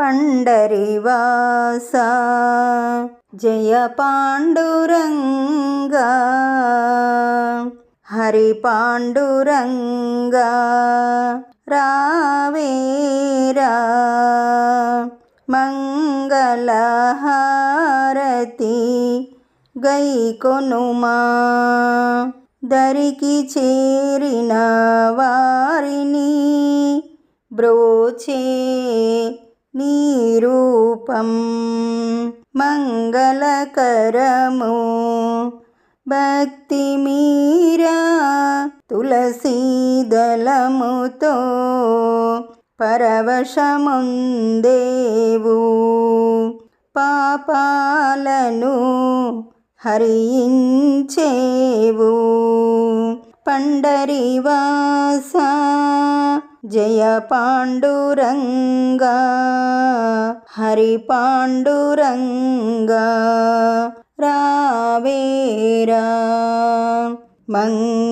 పండరివాస జయ పాండురంగా హరి పాండురంగా రావేరా మంగళహారతి గైకొనుమా దరికి చేరిన వారిని బ్రోచే నీ రూపం మంగళకరము భక్తి మీరా తులసీదళముతో పరవశముందేవు పాపాలను హరించేవు పండరివాస జయ పాండురంగా హరి పాండురంగా రావేరా మంగళహారతి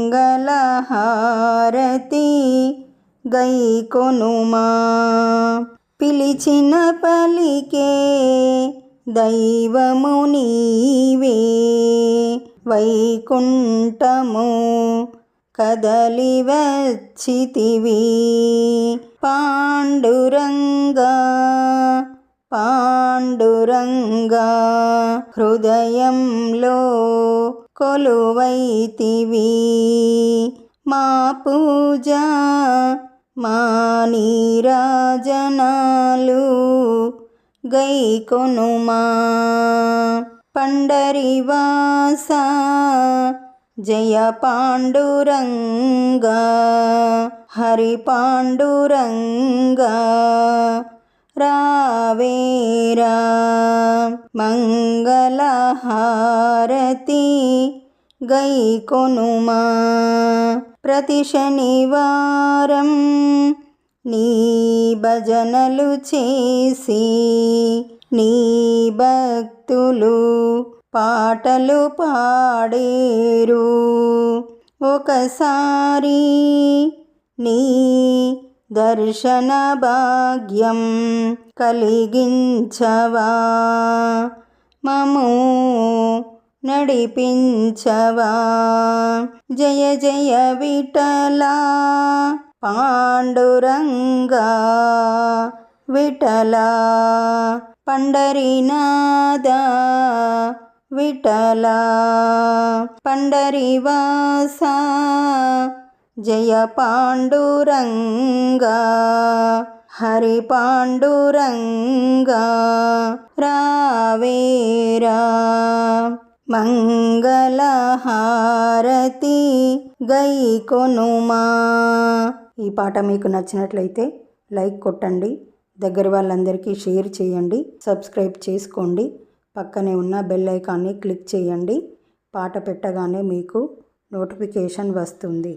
గైకొనుమా పిలిచిన పలికే దైవము నీవే వైకుంఠము కదలి వచ్చితివి పాండురంగా పాండురంగా హృదయంలో కొలువైతివి మా పూజ మా నీరాజనాలు గైకొనుమా పండరివాస జయ పాండురంగా హరి పాండురంగా రావేరా మంగళహారతి గైకొనుమా ప్రతి శనివారం నీ భజనలు చేసి నీ భక్తులు పాటలు పాడేరు ఒకసారి నీ దర్శన భాగ్యం కలిగించవా మము నడిపించవా జయ జయ విఠల పాండురంగా విఠల పండరీనాథ విఠల పండరివాస జయ పాండురంగా హరి పాండురంగా రావేరా మంగళహారతి గైకొనుమా. ఈ పాట మీకు నచ్చినట్లయితే లైక్ కొట్టండి, దగ్గర వాళ్ళందరికీ షేర్ చేయండి, సబ్స్క్రైబ్ చేసుకోండి, పక్కనే ఉన్న బెల్ ఐకాన్ని క్లిక్ చేయండి. పాట పెట్టగానే మీకు నోటిఫికేషన్ వస్తుంది.